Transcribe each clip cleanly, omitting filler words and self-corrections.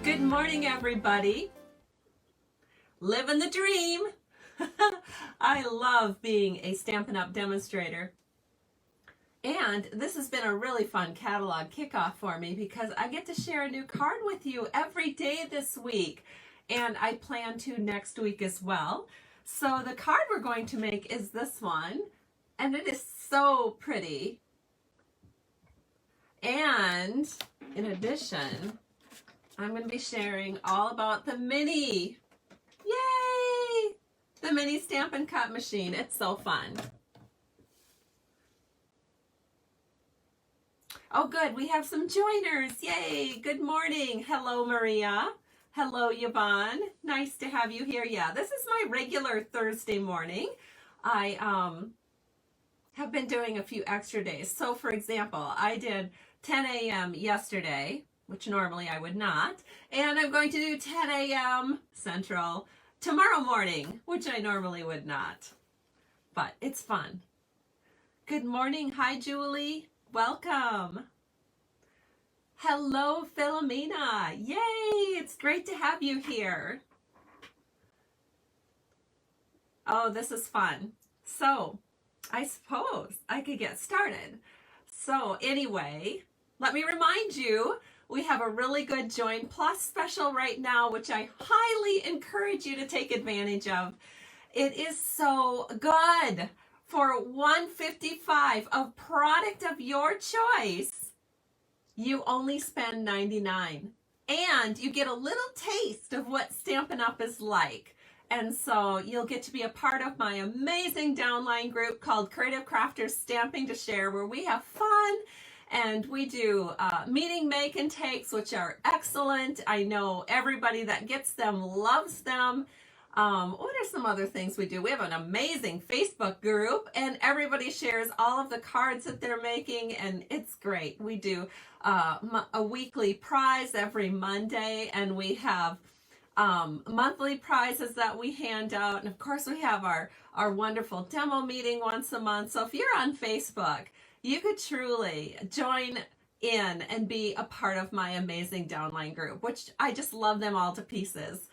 Good morning, everybody. Living the dream. I love being a Stampin' Up! Demonstrator. And this has been a really fun catalog kickoff for me because I get to share a new card with you every day this week. And I plan to next week as well. So the card we're going to make is this one. And it is so pretty. And in addition, I'm going to be sharing all about the mini. Yay! The mini Stampin' Cut machine. It's so fun. Oh, good. We have some joiners. Yay! Good morning. Hello, Maria. Hello, Yvonne. Nice to have you here. Yeah, this is my regular Thursday morning. I have been doing a few extra days. So, for example, I did 10 a.m. yesterday, which normally I would not. And I'm going to do 10 a.m. Central tomorrow morning, which I normally would not. But it's fun. Good morning. Hi, Julie. Welcome. Hello, Philomena. Yay! It's great to have you here. Oh, this is fun. So, I suppose I could get started. So, anyway, let me remind you, we have a really good Join Plus special right now, which I highly encourage you to take advantage of. It is so good. For $155 of product of your choice, you only spend $99. And you get a little taste of what Stampin' Up! Is like. And so you'll get to be a part of my amazing downline group called Creative Crafters Stamping to Share, where we have fun. And we do meeting make and takes, which are excellent. I know everybody that gets them loves them. What are some other things we do? We have an amazing Facebook group, and everybody shares all of the cards that they're making, and it's great. We do a weekly prize every Monday, and we have monthly prizes that we hand out. And of course, we have our wonderful demo meeting once a month. So if you're on Facebook, you could truly join in and be a part of my amazing downline group, which I just love them all to pieces.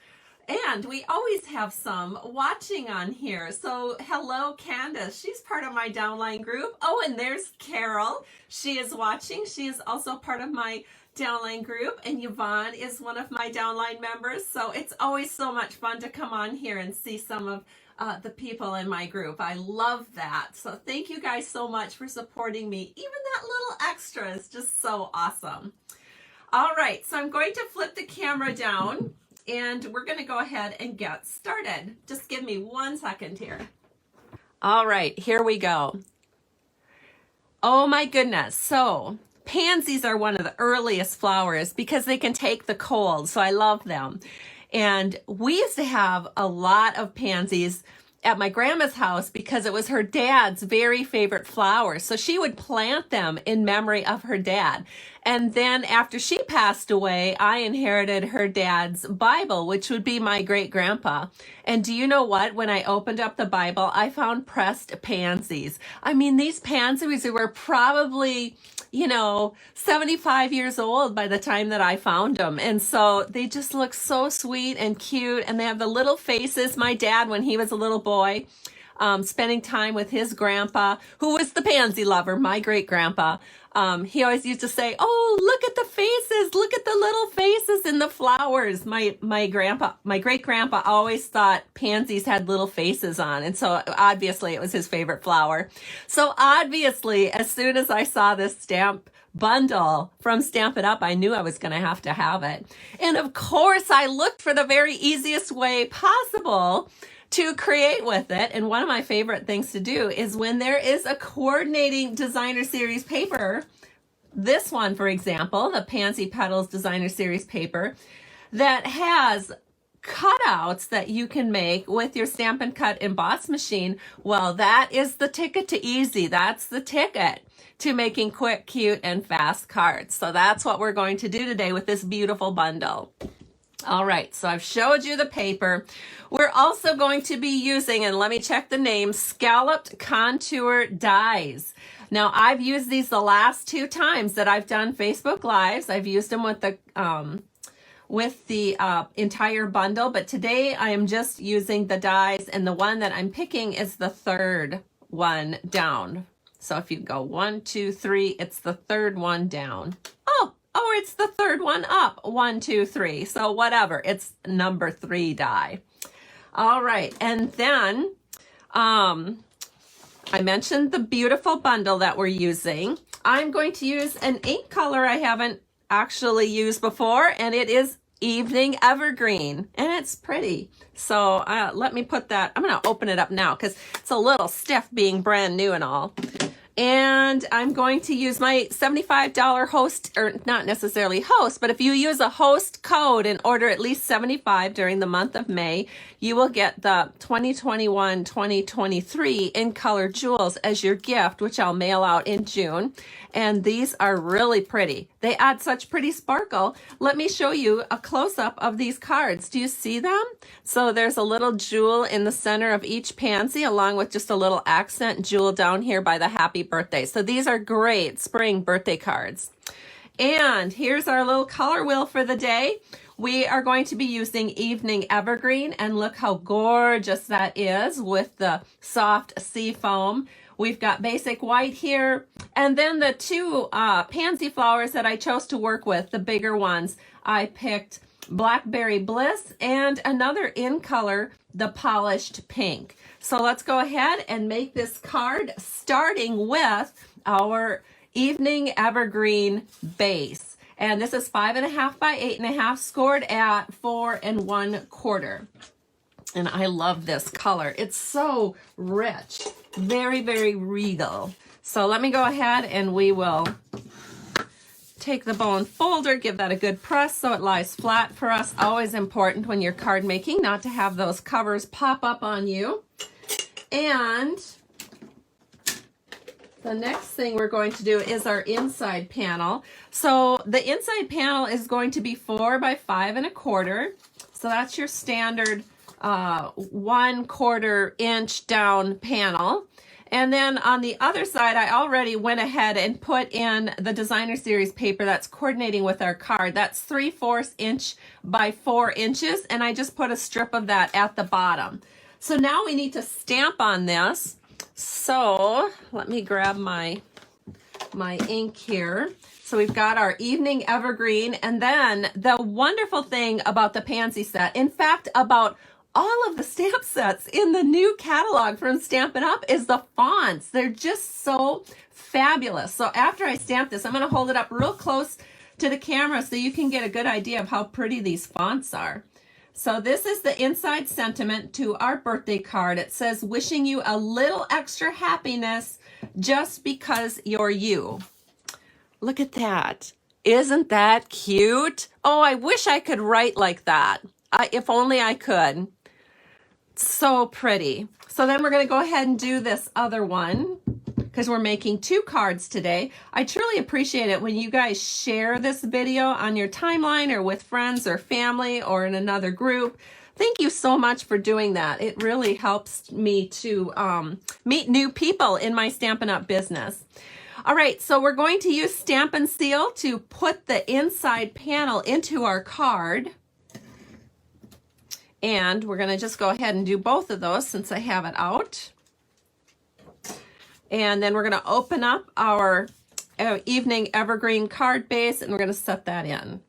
And we always have some watching on here. So hello, Candace. She's part of my downline group. Oh, and there's Carol. She is watching. She is also part of my downline group. And Yvonne is one of my downline members. So it's always so much fun to come on here and see some of the people in my group. I love that. So thank you guys so much for supporting me. Even that little extra is just so awesome. All right, so I'm going to flip the camera down. And we're going to go ahead and get started. Just give me 1 second here. All right, here we go. Oh my goodness. So pansies are one of the earliest flowers because they can take the cold. So I love them. And we used to have a lot of pansies at my grandma's house because it was her dad's very favorite flower. So she would plant them in memory of her dad. And then after she passed away, I inherited her dad's Bible, which would be my great grandpa. And do you know what? When I opened up the Bible, I found pressed pansies. I mean, these pansies were probably, 75 years old by the time that I found them. And so they just look so sweet and cute. And they have the little faces. My dad, when he was a little boy, spending time with his grandpa, who was the pansy lover, my great grandpa. He always used to say, "Oh, look at the faces, look at the little faces in the flowers." My great grandpa always thought pansies had little faces on. And so obviously it was his favorite flower. So obviously, as soon as I saw this stamp bundle from Stampin' Up, I knew I was going to have it. And of course, I looked for the very easiest way possible to create with it. And one of my favorite things to do is when there is a coordinating designer series paper, this one, for example, the Pansy Petals designer series paper, that has cutouts that you can make with your Stampin' Cut emboss machine. Well, that is the ticket to easy. That's the ticket to making quick, cute, and fast cards. So that's what we're going to do today with this beautiful bundle. All right, so I've showed you the paper. We're also going to be using, and let me check the name, scalloped contour dies. Now, I've used these the last 2 times that I've done Facebook Lives. I've used them with the with the entire bundle, but today I am just using the dies, and the one that I'm picking is the third one down. So if you go 1, 2, 3, it's the third one down. Oh, it's the third one up. 1, 2, 3. So whatever, it's number 3 die. All right, and then I mentioned the beautiful bundle that we're using. I'm going to use an ink color I haven't actually used before, and it is Evening Evergreen, and it's pretty. So let me put that, I'm going to open it up now because it's a little stiff being brand new and all. And I'm going to use my $75 host, or not necessarily host, but if you use a host code and order at least 75 during the month of May, you will get the 2021-2023 in color jewels as your gift, which I'll mail out in June. And these are really pretty. They add such pretty sparkle. Let me show you a close-up of these cards. Do you see them? So there's a little jewel in the center of each pansy, along with just a little accent jewel down here by the happy birthday. So these are great spring birthday cards. And here's our little color wheel for the day. We are going to be using Evening Evergreen, and look how gorgeous that is with the soft sea foam. We've got basic white here, and then the two pansy flowers that I chose to work with, the bigger ones, I picked Blackberry Bliss and another in color, the Polished Pink. So let's go ahead and make this card, starting with our Evening Evergreen base. And this is 5.5 by 8.5, scored at 4 1/4. And I love this color. It's so rich, very, very regal. So let me go ahead and we will take the bone folder, give that a good press so it lies flat for us. Always important when you're card making not to have those covers pop up on you. And the next thing we're going to do is our inside panel. So the inside panel is going to be 4 by 5 1/4. So that's your standard 1/4 inch down panel. And then on the other side, I already went ahead and put in the designer series paper that's coordinating with our card. That's 3/4 inch by 4 inches, and I just put a strip of that at the bottom. So now we need to stamp on this. So let me grab my ink here. So we've got our Evening Evergreen, and then the wonderful thing about the Pansy set, in fact, about all of the stamp sets in the new catalog from Stampin' Up! Is the fonts. They're just so fabulous. So after I stamp this, I'm going to hold it up real close to the camera so you can get a good idea of how pretty these fonts are. So this is the inside sentiment to our birthday card. It says, wishing you a little extra happiness just because you're you. Look at that. Isn't that cute? Oh, I wish I could write like that. If only I could. So pretty. So then we're going to go ahead and do this other one because we're making 2 cards today. I truly appreciate it when you guys share this video on your timeline or with friends or family or in another group. Thank you so much for doing that. It really helps me to meet new people in my Stampin' Up! Business. All right, so we're going to use Stampin' Seal to put the inside panel into our card. And we're going to just go ahead and do both of those since I have it out. And then we're going to open up our Evening Evergreen card base, and we're going to set that in.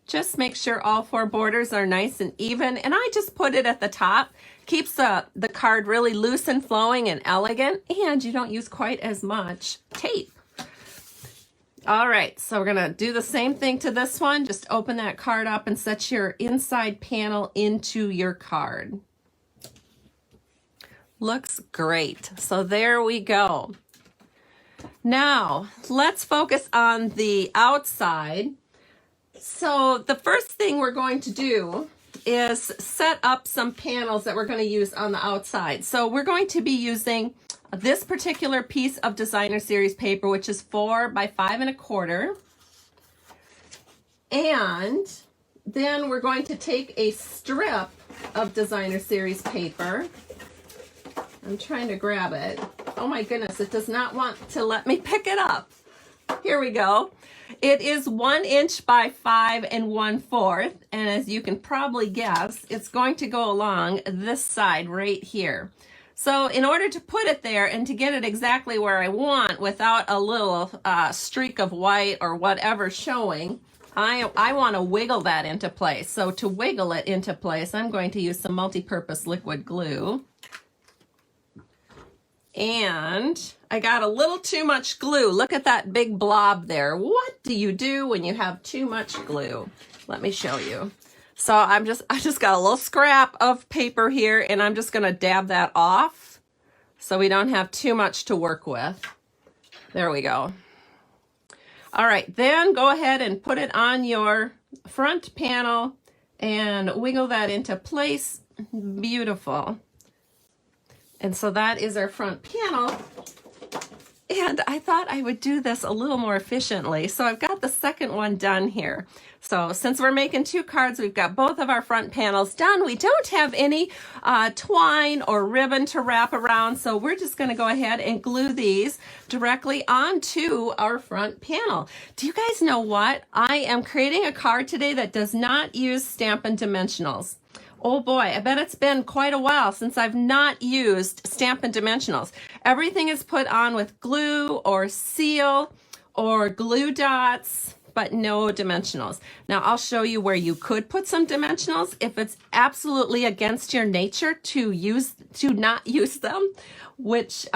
Just make sure all 4 borders are nice and even. And I just put it at the top. Keeps the card really loose and flowing and elegant, and you don't use quite as much tape. All right, so we're gonna do the same thing to this one. Just open that card up and set your inside panel into your card. Looks great. So there we go. Now, let's focus on the outside. So the first thing we're going to do is set up some panels that we're going to use on the outside. So we're going to be using this particular piece of designer series paper, which is 4 by 5 1/4. And then we're going to take a strip of designer series paper. I'm trying to grab it. Oh my goodness, it does not want to let me pick it up. Here we go. It is 1 inch by 5 1/4, and as you can probably guess, it's going to go along this side right here. So in order to put it there and to get it exactly where I want without a little streak of white or whatever showing, I want to wiggle that into place. So to wiggle it into place, I'm going to use some multi-purpose liquid glue. And I got a little too much glue. Look at that big blob there. What do you do when you have too much glue? Let me show you. So I just got a little scrap of paper here, and I'm just going to dab that off so we don't have too much to work with. There we go. All right, then go ahead and put it on your front panel and wiggle that into place. Beautiful. And so that is our front panel. And I thought I would do this a little more efficiently. So I've got the second one done here. So since we're making 2 cards, we've got both of our front panels done. We don't have any twine or ribbon to wrap around. So we're just going to go ahead and glue these directly onto our front panel. Do you guys know what? I am creating a card today that does not use Stampin' Dimensionals. Oh boy, I bet it's been quite a while since I've not used Stampin' Dimensionals. Everything is put on with glue or seal or glue dots, but no dimensionals. Now I'll show you where you could put some dimensionals if it's absolutely against your nature to not use them, which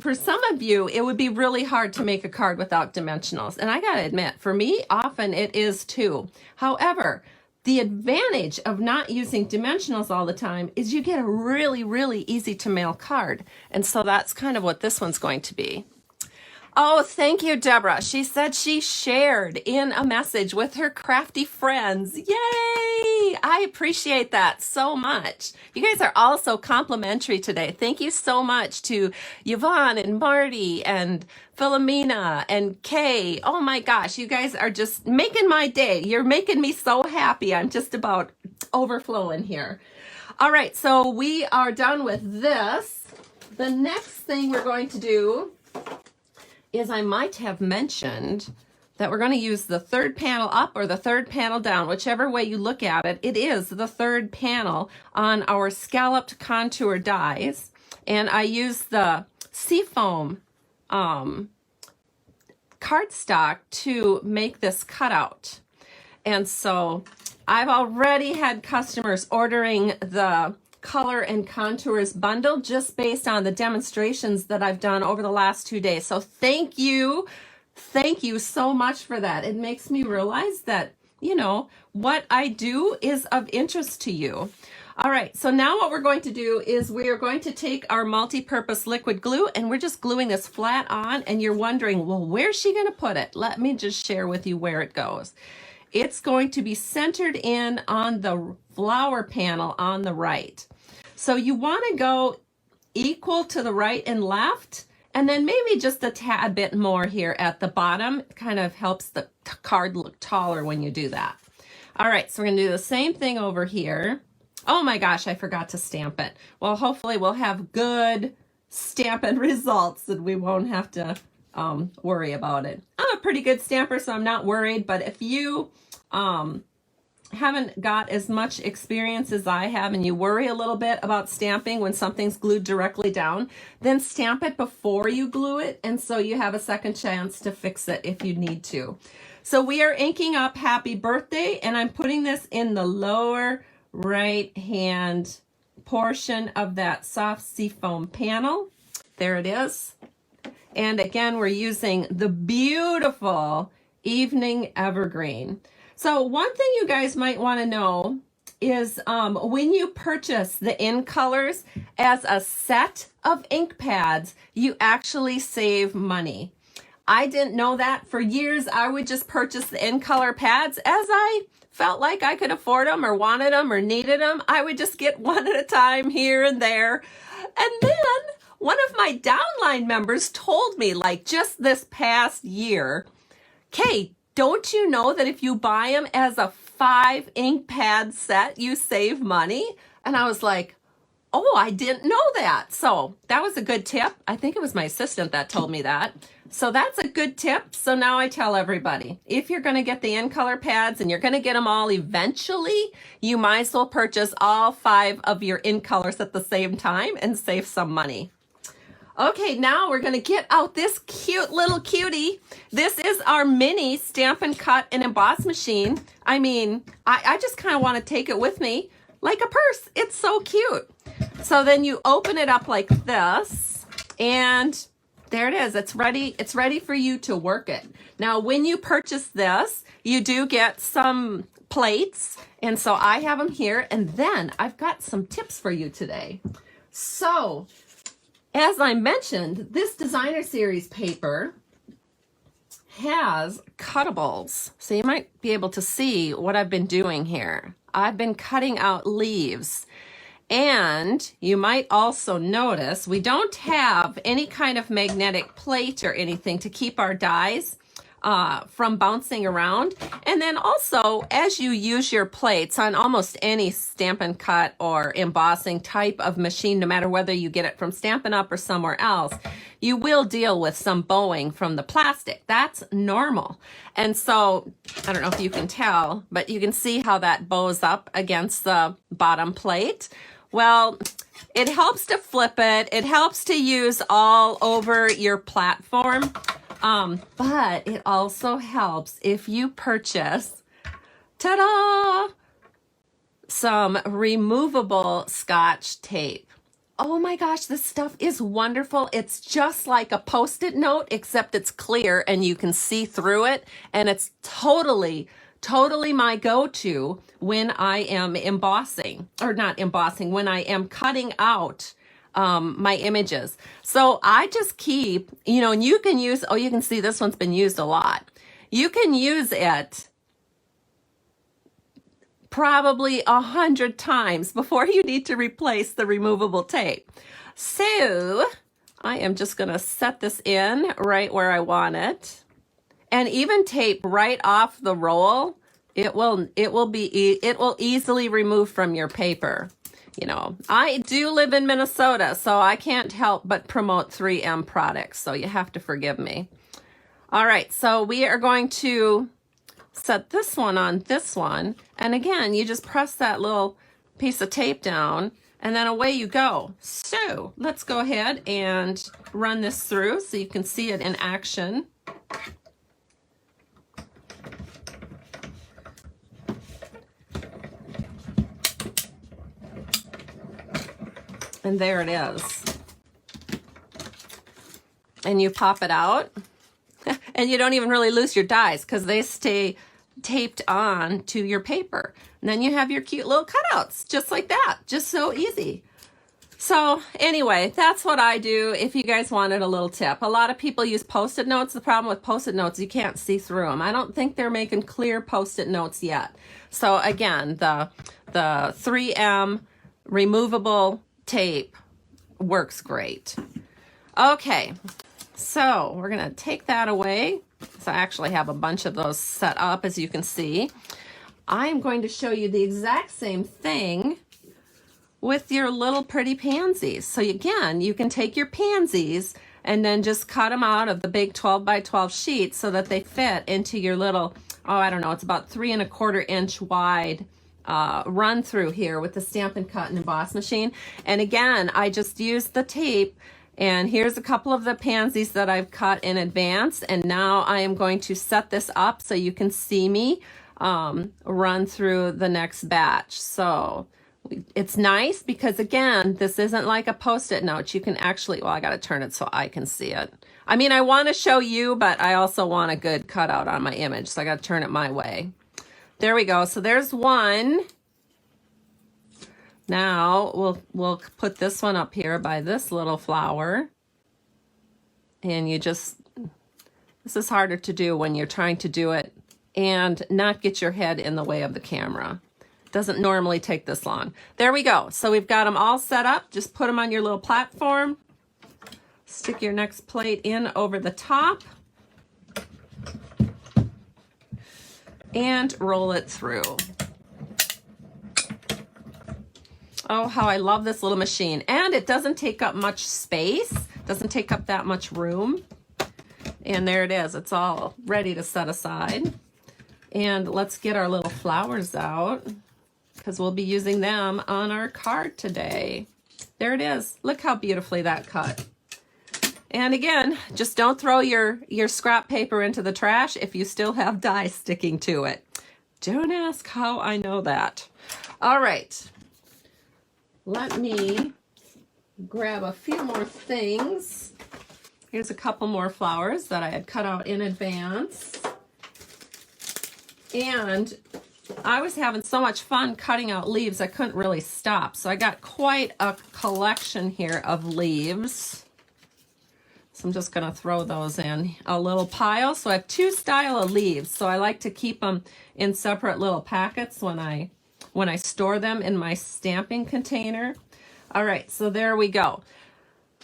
for some of you, it would be really hard to make a card without dimensionals. And I gotta admit, for me, often it is too. However, the advantage of not using dimensionals all the time is you get a really, really easy to mail card. And so that's kind of what this one's going to be. Oh, thank you, Deborah. She said she shared in a message with her crafty friends. Yay! I appreciate that so much. You guys are all so complimentary today. Thank you so much to Yvonne and Marty and Philomena and Kay. Oh my gosh, you guys are just making my day. You're making me so happy. I'm just about overflowing here. All right, so we are done with this. The next thing we're going to do is I might have mentioned that we're going to use the third panel up or the third panel down, whichever way you look at it. It is the third panel on our scalloped contour dies. And I use the Seafoam cardstock to make this cutout. And so I've already had customers ordering the color and contours bundle just based on the demonstrations that I've done over the last 2 days. So thank you so much for that. It makes me realize that, you know, what I do is of interest to you. All right, so now what we're going to do is we are going to take our multi-purpose liquid glue and we're just gluing this flat on, and you're wondering, well, where's she going to put it? Let me just share with you where it goes. It's going to be centered in on the flower panel on the right. So you want to go equal to the right and left, and then maybe just a tad bit more here at the bottom. It kind of helps the card look taller when you do that. All right, so we're going to do the same thing over here. Oh my gosh, I forgot to stamp it. Well, hopefully we'll have good stamping results and we won't have to worry about it. I'm a pretty good stamper, so I'm not worried, but if you haven't got as much experience as I have and you worry a little bit about stamping when something's glued directly down, then stamp it before you glue it, and so you have a second chance to fix it if you need to. So we are inking up Happy Birthday, and I'm putting this in the lower right hand portion of that soft seafoam panel. There it is. And again, we're using the beautiful Evening Evergreen. So one thing you guys might want to know is when you purchase the ink colors as a set of ink pads, you actually save money. I didn't know that. For years, I would just purchase the ink color pads as I felt like I could afford them or wanted them or needed them. I would just get one at a time here and there. And then one of my downline members told me, like just this past year, Kate, don't you know that if you buy them as a 5 ink pad set, you save money? And I was like, Oh, I didn't know that. So that was a good tip. I think it was my assistant that told me that. So that's a good tip. So now I tell everybody, if you're going to get the in color pads and you're going to get them all eventually, you might as well purchase all 5 of your in colors at the same time and save some money. Okay, now we're going to get out this cute little cutie. This is our mini Stampin' Cut and Emboss machine. I mean, I just kind of want to take it with me like a purse. It's so cute. So then you open it up like this, and there it is. It's ready. It's ready for you to work it. Now, when you purchase this, you do get some plates, and so I have them here, and then I've got some tips for you today. So, as I mentioned, this designer series paper has cuttables. So you might be able to see what I've been doing here. I've been cutting out leaves. And you might also notice we don't have any kind of magnetic plate or anything to keep our dies from bouncing around. And then also, as you use your plates on almost any Stampin' Cut or embossing type of machine, no matter whether you get it from Stampin' Up! Or somewhere else, you will deal with some bowing from the plastic. That's normal. And so, I don't know if you can tell, but you can see how that bows up against the bottom plate. Well, it helps to flip it. It helps to use all over your platform. But it also helps if you purchase, ta-da, some removable Scotch tape. Oh my gosh, this stuff is wonderful. It's just like a Post-it note, except it's clear and you can see through it. And it's totally my go-to when I am embossing, or not embossing, when I am cutting out my images. So I just keep, and you can use, oh, you can see this one's been used a lot. You can use it probably 100 times before you need to replace the removable tape. So I am just going to set this in right where I want it. And even tape right off the roll, it will easily remove from your paper. I do live in Minnesota, so I can't help but promote 3M products, so you have to forgive me. All right, so we are going to set this one on this one, and again, you just press that little piece of tape down, and then away you go. So let's go ahead and run this through so you can see it in action. And there it is. And you pop it out, and you don't even really lose your dies because they stay taped on to your paper. And then you have your cute little cutouts, just like that. Just so easy. So anyway, that's what I do if you guys wanted a little tip. A lot of people use Post-it notes. The problem with Post-it notes, you can't see through them. I don't think they're making clear Post-it notes yet. So again, the 3M removable tape works great. Okay, so we're gonna take that away. So I actually have a bunch of those set up, as you can see. I'm going to show you the exact same thing with your little pretty pansies. So again, you can take your pansies and then just cut them out of the big 12 by 12 sheet so that they fit into your little, oh, I don't know, it's about 3 1/4 inch wide run through here with the Stampin' Cut and Emboss machine. And again, I just used the tape, and here's a couple of the pansies that I've cut in advance, and now I am going to set this up so you can see me run through the next batch. So it's nice because again, this isn't like a Post-it note. You can actually, well, I got to turn it so I can see it. I mean, I want to show you, but I also want a good cutout on my image, so I got to turn it my way. There we go. So there's one. Now we'll put this one up here by this little flower. And you just, this is harder to do when you're trying to do it and not get your head in the way of the camera. Doesn't normally take this long. There we go. So we've got them all set up. Just put them on your little platform. Stick your next plate in over the top. And roll it through. Oh, how I love this little machine. And it doesn't take up much space, doesn't take up that much room. And there it is. It's all ready to set aside. And let's get our little flowers out because we'll be using them on our card today. There it is. Look how beautifully that cut. And again, just don't throw your scrap paper into the trash if you still have dye sticking to it. Don't ask how I know that. All right. Let me grab a few more things. Here's a couple more flowers that I had cut out in advance. And I was having so much fun cutting out leaves, I couldn't really stop. So I got quite a collection here of leaves. So I'm just going to throw those in a little pile. So I have two style of leaves. So I like to keep them in separate little packets when I store them in my stamping container. All right, so there we go.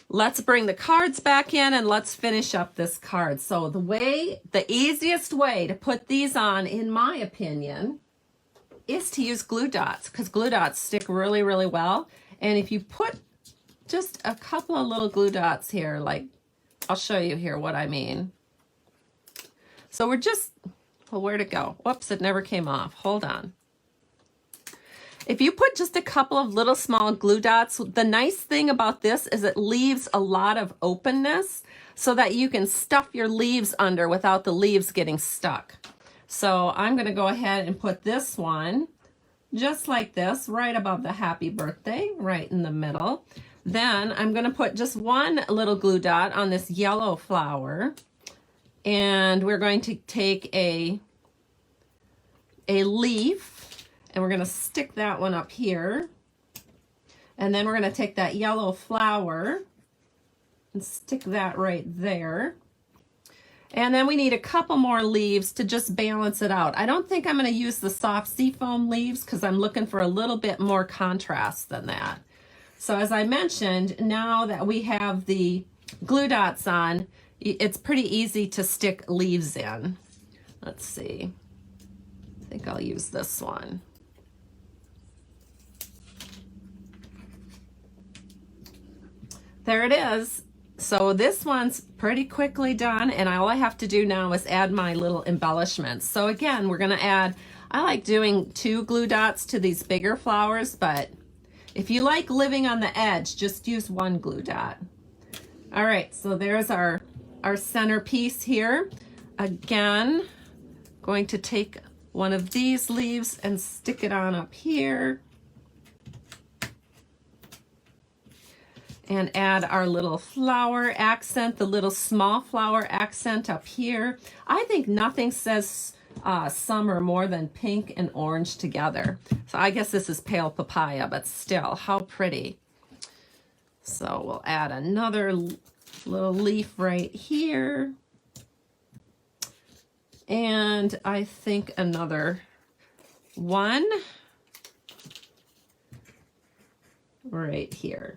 Let's bring the cards back in and let's finish up this card. So the easiest way to put these on, in my opinion, is to use glue dots because glue dots stick really, really well. And if you put just a couple of little glue dots here, like I'll show you here what I mean. So we're just, well, where'd it go? Whoops, it never came off. Hold on. If you put just a couple of little small glue dots, the nice thing about this is it leaves a lot of openness so that you can stuff your leaves under without the leaves getting stuck. So I'm going to go ahead and put this one just like this, right above the happy birthday, right in the middle. Then I'm going to put just one little glue dot on this yellow flower. And we're going to take a leaf. And we're going to stick that one up here. And then we're going to take that yellow flower and stick that right there. And then we need a couple more leaves to just balance it out. I don't think I'm going to use the soft seafoam leaves because I'm looking for a little bit more contrast than that. So as I mentioned, now that we have the glue dots on, it's pretty easy to stick leaves in. Let's see. I think I'll use this one. There it is. So this one's pretty quickly done, and all I have to do now is add my little embellishments. So again, we're going to add, I like doing 2 glue dots to these bigger flowers, but if you like living on the edge, just use 1 glue dot. All right, so there's our centerpiece here. Again, going to take one of these leaves and stick it on up here. And add our little flower accent, the little small flower accent up here. I think nothing says summer more than pink and orange together. So I guess this is pale papaya, but still, how pretty. So we'll add another little leaf right here. And I think another one right here.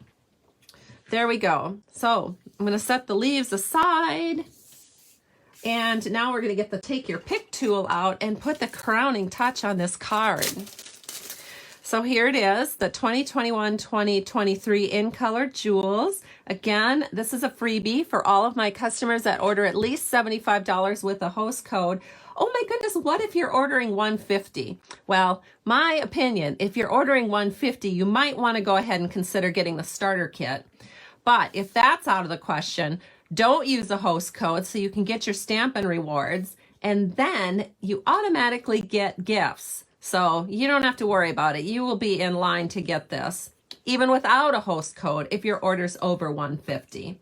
There we go. So I'm going to set the leaves aside. And now we're going to take your pick tool out and put the crowning touch on this card. So here it is, the 2021-2023 in color jewels. Again, this is a freebie for all of my customers that order at least $75 with a host code. Oh my goodness, what if you're ordering $150? Well, my opinion, if you're ordering $150, you might want to go ahead and consider getting the starter kit. But if that's out of the question, don't use a host code so you can get your Stampin' Rewards, and then you automatically get gifts. So you don't have to worry about it. You will be in line to get this, even without a host code, if your order's over $150.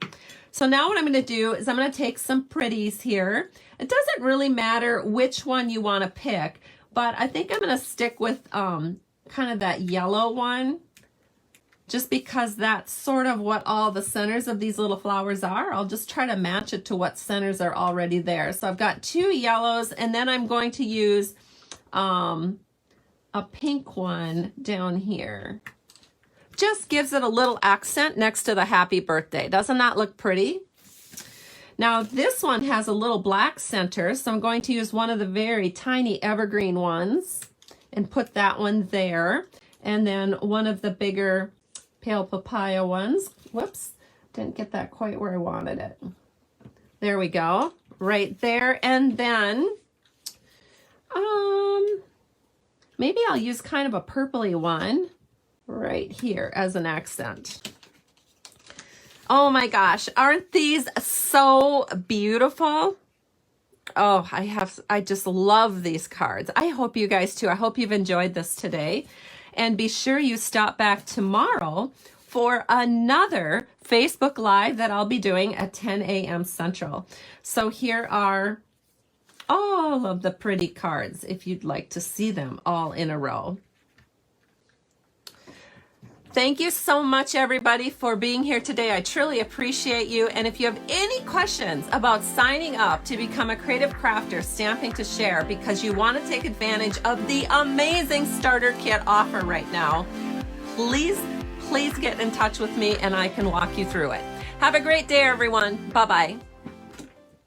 So now what I'm going to do is I'm going to take some pretties here. It doesn't really matter which one you want to pick, but I think I'm going to stick with kind of that yellow one, just because that's sort of what all the centers of these little flowers are. I'll just try to match it to what centers are already there. So I've got 2 yellows, and then I'm going to use a pink one down here. Just gives it a little accent next to the happy birthday. Doesn't that look pretty? Now this one has a little black center, so I'm going to use one of the very tiny evergreen ones and put that one there. And then one of the bigger pale papaya ones. Whoops, didn't get that quite where I wanted it. There we go, right there. And then maybe I'll use kind of a purpley one right here as an accent. Oh my gosh, aren't these so beautiful? Oh, I just love these cards. I hope you guys too. I hope you've enjoyed this today. And be sure you stop back tomorrow for another Facebook Live that I'll be doing at 10 a.m. Central. So here are all of the pretty cards if you'd like to see them all in a row. Thank you so much, everybody, for being here today. I truly appreciate you. And if you have any questions about signing up to become a creative crafter, Stamping to Share, because you want to take advantage of the amazing starter kit offer right now, please get in touch with me and I can walk you through it. Have a great day, everyone. Bye-bye.